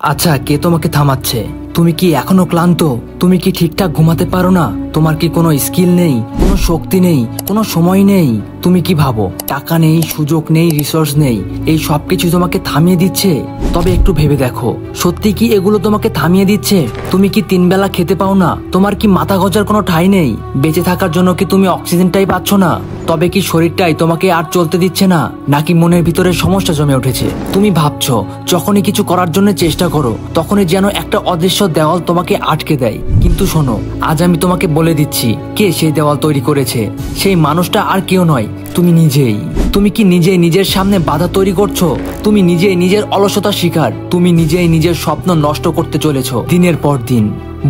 আচ্ছা, কে তোমাকে থামাচ্ছে? তুমি কি এখনো ক্লান্ত? তুমি কি ঠিকঠাক ঘুমাতে পারো না? তোমার কি কোনো স্কিল নেই, কোনো শক্তি নেই, কোনো সময় নেই? তুমি কি ভাবো টাকা নেই, সুযোগ নেই, রিসোর্স নেই, এই সবকিছু তোমাকে থামিয়ে দিচ্ছে? তবে একটু ভেবে দেখো, সত্যি কি এগুলো তোমাকে থামিয়ে দিচ্ছে? তুমি কি 3 বেলা খেতে পাও না? তোমার কি মাথা গজার কোনো ঠাঁই নেই? বেঁচে থাকার জন্য কি তুমি অক্সিজেনটাই পাচ্ছ না? তবে কি শরীরটাই তোমাকে আর চলতে দিচ্ছে না, নাকি মনের ভিতরে সমস্যা জমে উঠেছে? তুমি ভাবছো যখনই কিছু করার জন্য চেষ্টা করো তখনই যেন একটা অদৃশ্য দেওয়াল তোমাকে আটকে দেয়। কিন্তু শোনো, আজ আমি তোমাকে বলে দিচ্ছি কে সেই দেওয়াল তৈরি করেছে। সেই মানুষটা আর কেউ নয়, তুমি নিজেই। তুমি কি নিজেই নিজের সামনে বাধা তৈরি করছো? তুমি নিজেই নিজের অলসতার শিকার। তুমি নিজেই নিজের স্বপ্ন নষ্ট করতে চলেছো দিনের পর দিন।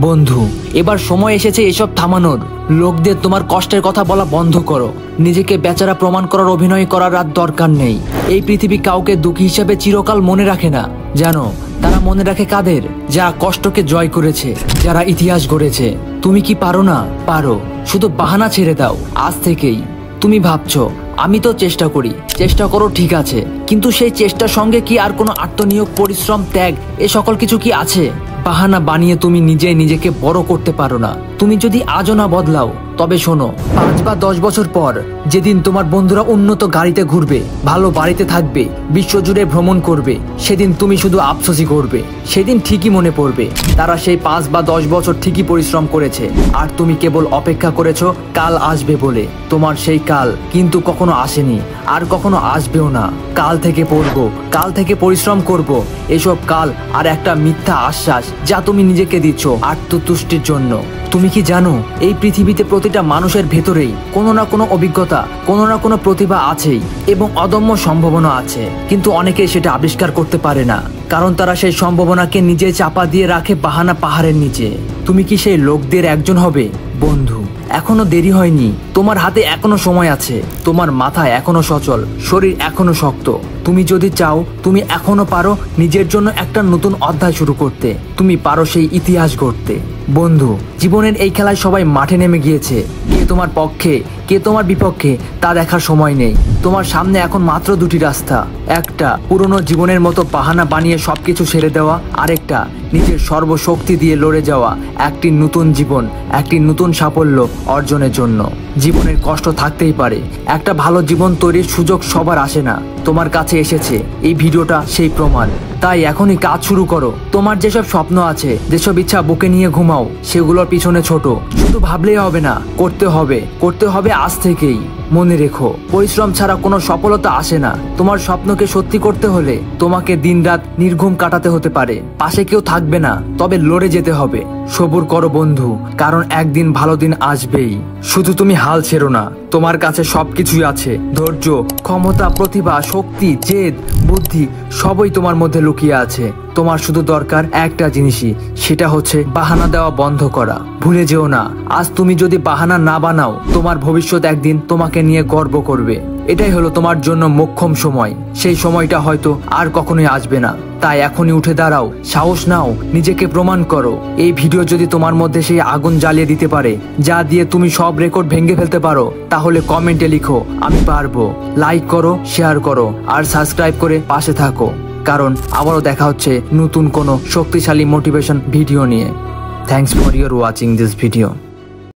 বন্ধু, এবার সময় এসেছে এসব থামানোর। লোকদের তোমার কষ্টের কথা বলা বন্ধ করো। নিজেকে বেচারা প্রমাণ করার অভিনয় করার আর দরকার নেই। এই পৃথিবী কাউকে দুঃখী হিসেবে চিরকাল মনে রাখে না, জানো? তারা মনে রাখে কাদের? যারা কষ্টকে জয় করেছে, যারা ইতিহাস গড়েছে। তুমি কি পারো না? পারো। শুধু বাহানা ছেড়ে দাও আজ থেকেই। তুমি ভাবছো আমি তো চেষ্টা করি, চেষ্টা করো, ঠিক আছে, কিন্তু সেই চেষ্টার সঙ্গে কি আর কোনো আত্মনিয়োগ, পরিশ্রম, ত্যাগ, এ সকল কিছু কি আছে? বাহানা বানিয়ে তুমি নিজেই নিজেকে বড় করতে পারো না। তুমি যদি আজও না বদলাও, তবে শোনো, 5 বা 10 বছর পর যেদিন তোমার বন্ধুরা উন্নত গাড়িতে ঘুরবে, ভালো বাড়িতে থাকবে, বিশ্বজুড়ে ভ্রমণ করবে, সেদিন তুমি শুধু আফসোসই করবে। সেদিন ঠিকই মনে পড়বে তারা সেই 5 বা 10 বছর ঠিকই পরিশ্রম করেছে, আর তুমি কেবল অপেক্ষা করেছো কাল আসবে বলে। তোমার সেই কাল কিন্তু কখনো আসেনি, আর কখনো আসবেও না। কাল থেকে পড়বো, কাল থেকে পরিশ্রম করব, এসব কাল আর একটা মিথ্যা আশ্বাস যা তুমি নিজেকে দিচ্ছ আত্মতুষ্টির জন্য। তুমি কি জানো এই পৃথিবীতে প্রতিটা মানুষের ভেতরেই কোনো না কোনো অভিজ্ঞতা, কোনো না কোনো প্রতিভা আছেই, এবং অদম্য সম্ভাবনা আছে, কিন্তু অনেকেই সেটা আবিষ্কার করতে পারে না, কারণ তারা সেই সম্ভাবনাকে নিজে চাপা দিয়ে রাখে বাহানা পাহাড়ের নিচে। তুমি কি সেই লোকদের একজন হবে? বন্ধু, এখনো দেরি হয়নি। তোমার হাতে এখনো সময় আছে। তোমার মাথা এখনো সচল, শরীর এখনো শক্ত। তুমি যদি চাও, তুমি এখনো পারো নিজের জন্য একটা নতুন অধ্যায় শুরু করতে। তুমি পারো সেই ইতিহাস গড়তে। বন্ধু, জীবনের এই খেলায় সবাই মাঠে নেমে গিয়েছে। কে তোমার পক্ষে, কে তোমার বিপক্ষে তা দেখার সময় নেই। তোমার সামনে এখন মাত্র 2টি রাস্তা। একটা, পুরনো জীবনের মতো বাহানা বানিয়ে সবকিছু ছেড়ে দেওয়া। আরেকটা, নিজের সর্বশক্তি দিয়ে লড়ে যাওয়া একটি নতুন জীবন, একটি নতুন সাফল্য অর্জনের জন্য। জীবনের কষ্ট থাকতেই পারে, একটা ভালো জীবন তৈরির সুযোগ সবার আসে না। তোমার কাছে এসেছে, এই ভিডিওটা সেই প্রমাণ। তাই এখনই কাজ শুরু করো। তোমার যেসব স্বপ্ন আছে, যেসব ইচ্ছা বুকে নিয়ে ঘুমাও, সেগুলোর পিছনে ছোট। শুধু ভাবলেই হবে না, করতে হবে, করতে হবে আজ থেকেই। মনে রেখো, পরিশ্রম ছাড়া কোনো সফলতা আসে না। তোমার স্বপ্নকে সত্যি করতে হলে তোমাকে দিনরাত নির্ঘুম কাটাতে হতে পারে। পাশে কেউ থাকবে না, তবে লড়ে যেতে হবে। সবুর করো বন্ধু, কারণ একদিন ভালো দিন আসবেই। শুধু তুমি হাল ছেড়ো না। তোমার কাছে সবকিছুই আছে। ধৈর্য, ক্ষমতা, প্রতিভা, শক্তি, জেদ, বুদ্ধি সবই তোমার মধ্যে লুকিয়ে আছে। তোমার শুধু দরকার একটা জিনিসই, সেটা হচ্ছে বাহানা দেওয়া বন্ধ করা। ভুলে যেও না, আজ তুমি যদি বাহানা না বানাও, তোমার ভবিষ্যৎ একদিন তোমাকে নিয়ে গর্ব করবে। এটাই হলো তোমার জন্য মোক্ষম সময়। সেই সময়টা হয়তো আর কখনোই আসবে না। তাই এখনই উঠে দাঁড়াও, সাহস নাও, নিজেকে প্রমাণ করো। এই ভিডিও যদি তোমার মধ্যে সেই আগুন জ্বালিয়ে দিতে পারে, যা দিয়ে তুমি সব রেকর্ড ভেঙে ফেলতে পারো, তাহলে কমেন্টে লিখো আমি পারবো। লাইক করো, শেয়ার করো, আর সাবস্ক্রাইব করে পাশে থাকো, কারণ আবারও দেখা হচ্ছে নতুন কোনো শক্তিশালী মোটিভেশন ভিডিও নিয়ে। Thanks for your watching this video.